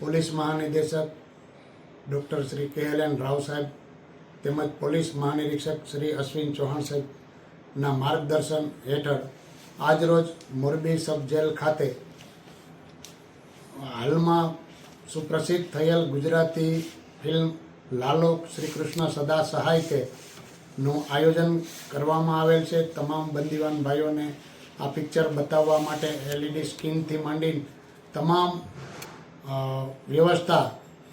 Police મહાનિદેશક doctor Shri KLN Rao સાહેબ તેમજ પોલીસ મહાનિરીક્ષક શ્રી અશ્વિન ચૌહાણ સાહેબના માર્ગદર્શન હેઠળ આજરોજ મોરબી સબ જેલ ખાતે હાલમાં સુપ્રસિદ્ધ થયેલ ગુજરાતી ફિલ્મ લાલો શ્રી કૃષ્ણ સદા સહાય કે નું આયોજન કરવામાં આવેલ છે. તમામ બંદીવાન ભાઈઓને આ પિક્ચર બતાવવા માટે LED સ્ક્રીનથી માંડીને તમામ વ્યવસ્થા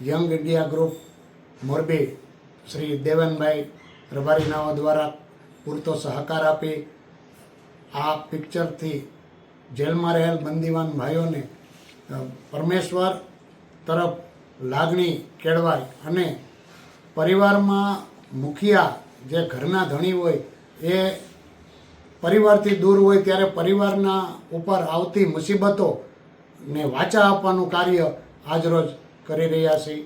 young India group Morbi Shri Devanbhai રબારીનાઓ દ્વારા પૂરતો સહકાર આપી આ પિક્ચરથી જેલમાં રહેલ બંદીવાન ભાઈઓને પરમેશ્વર તરફ લાગણી કેળવાય અને પરિવારમાં મુખિયા જે ઘરના ધણી હોય એ પરિવારથી દૂર હોય ત્યારે પરિવારના ઉપર આવતી મુસીબતોને વાચા આપવાનું કાર્ય આજરોજ કરી રહ્યા છીએ.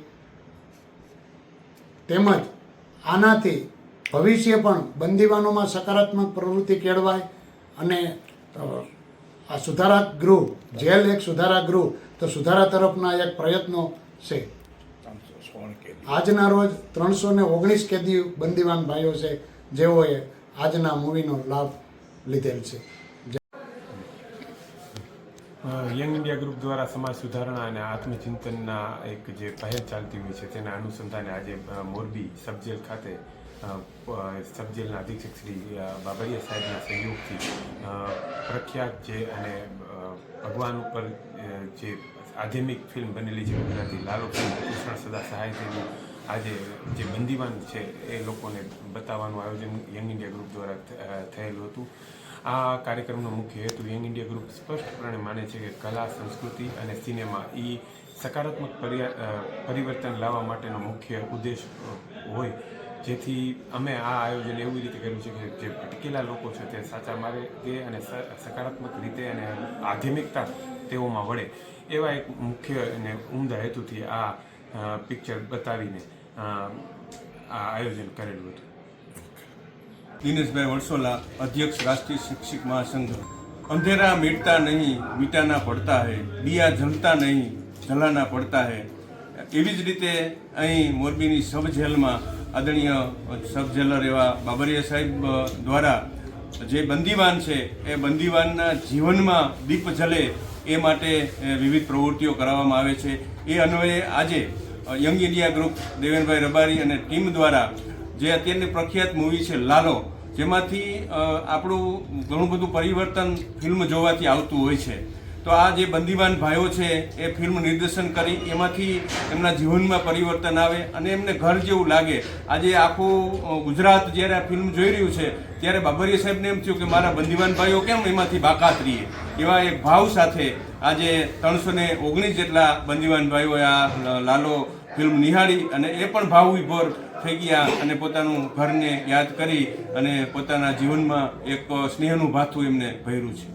તેમજ આનાથી ભવિષ્ય પણ બંદીવાનોમાં સકારાત્મક પ્રવૃત્તિ કેળવાય અને આ સુધારા ગૃહ જેલ એક સુધારા ગૃહ તો સુધારા તરફના એક પ્રયત્નો છે. આજના રોજ 319 કેદી બંદીવાન ભાઈઓ છે જેઓએ આજના મૂવીનો લાભ લીધેલ છે. યંગ ઇન્ડિયા ગ્રુપ દ્વારા સમાજ સુધારણા અને આત્મચિંતનના એક જે પહેલ ચાલતી હોય છે તેના અનુસંધાને આજે મોરબી સબજેલ ખાતે સબજેલના અધિક્ષક શ્રી બાબરિયા સાહેબના સહયોગથી પ્રખ્યાત જે અને ભગવાન ઉપર જે આધ્યાત્મિક ફિલ્મ બનેલી છે ગુજરાતી લાલો ફિલ્મ કૃષ્ણ સદા સહાય તેનું આજે જે બંદીવાન છે એ લોકોને બતાવવાનું આયોજન યંગ ઇન્ડિયા ગ્રુપ દ્વારા થયેલું હતું. આ કાર્યક્રમનો મુખ્ય હેતુ યંગ ઇન્ડિયા ગ્રુપ સ્પષ્ટપણે માને છે કે કલા, સંસ્કૃતિ અને સિનેમા એ સકારાત્મક પરિવર્તન લાવવા માટેનો મુખ્ય ઉદ્દેશ હોય, જેથી અમે આ આયોજન એવી રીતે કર્યું છે કે જે ભટકેલા લોકો છે તે સાચા માર્ગે અને સકારાત્મક રીતે અને આધ્યાત્મિકતા તેઓમાં વળે એવા એક મુખ્ય અને ઉમદા હેતુથી આ પિક્ચર બતાવીને આ આયોજન કરેલું હતું. દિનેશભાઈ વડસોલા, અધ્યક્ષ રાષ્ટ્રીય શિક્ષક મહાસંઘ. અંધેરા मिटता નહીં मिटाना પડતા હૈ, દિયા જલતા નહીં જલાના પડતા હૈ. એવી જ રીતે અહીં મોરબીની સબ જેલમાં આદરણીય સબ જેલર એવા બાબરિયા સાહેબ દ્વારા જે બંદીવાન છે એ બંદીવાનના જીવનમાં દીપ જલે એ માટે વિવિધ પ્રવૃત્તિઓ કરાવવામાં આવે છે. એ અન્વયે આજે young India group Devenbhai Rabari અને ટીમ દ્વારા જે અત્યારની પ્રખ્યાત મૂવી છે લાલો, જેમાંથી આપણું ઘણું બધું પરિવર્તન ફિલ્મ જોવાથી આવતું હોય છે. તો આ જે બંદીવાન ભાઈઓ છે એ ફિલ્મ નિર્દેશન કરી એમાંથી એમના જીવનમાં પરિવર્તન આવે અને એમને ઘર જેવું લાગે. આજે આખું ગુજરાત જ્યારે આ ફિલ્મ જોઈ રહ્યું છે ત્યારે બાબરિયા સાહેબને એમ થયું કે મારા બંદીવાન ભાઈઓ કેમ એમાંથી બાકાત રહીએ, એવા એક ભાવ સાથે આજે 319 જેટલા બંદીવાન ભાઈઓએ આ લાલો ફિલ્મ નિહાળી અને એ પણ ભાવ વિભોર થઈ ગયા અને પોતાનું ઘરને યાદ કરી અને પોતાના જીવનમાં એક સ્નેહનું ભાથું એમને ભર્યું છે.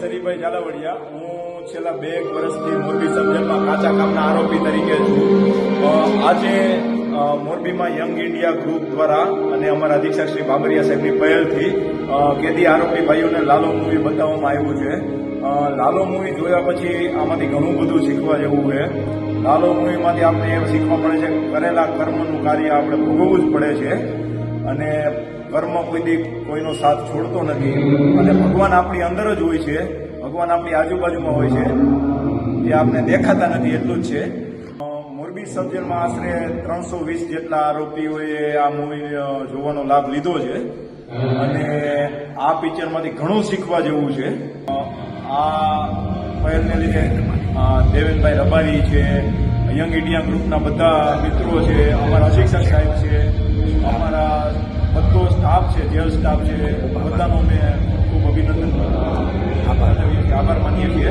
શરીફભાઈ ઝાલાવાડિયા, હું છેલ્લા 2 વર્ષથી મોરબી સબજેલમાં કાચા કામના આરોપી તરીકે છું. આજે મોરબીમાં યંગ ઇન્ડિયા ગ્રુપ દ્વારા અને અમારા અધિક્ષક શ્રી બાબરિયા સાહેબની પહેલથી કેદી આરોપી ભાઈઓને લાલો મૂવી બતાવવામાં આવ્યું છે. લાલો મૂવી જોયા પછી આમાંથી ઘણું બધું શીખવા જેવું છે. લાલો મૂવીમાંથી આપણે એ શીખવા મળે છે કે કરેલા કર્મનું કાર્ય આપણે ભોગવવું જ પડે છે અને કર્મ કોઈનો સાથ છોડતો નથી અને ભગવાન આપણી અંદર જ હોય છે, ભગવાન આપણી આજુબાજુમાં હોય છે, જે આપણે દેખાતા નથી એટલું જ છે. મોરબી સબ જેલમાં આશરે 320 જેટલા આરોપીઓએ આ મૂવી જોવાનો લાભ લીધો છે અને આ પિક્ચરમાંથી ઘણું શીખવા જેવું છે. આ પહેલને લીધે દેવેનભાઈ રબારી છે, યંગ ઇન્ડિયા ગ્રુપના બધા મિત્રો છે, અમારા શિક્ષક સાહેબ છે, અમારા બધો સ્ટાફ છે, જેલ સ્ટાફ છે, બધાનો અમે ખૂબ અભિનંદન આભાર માનીએ છીએ.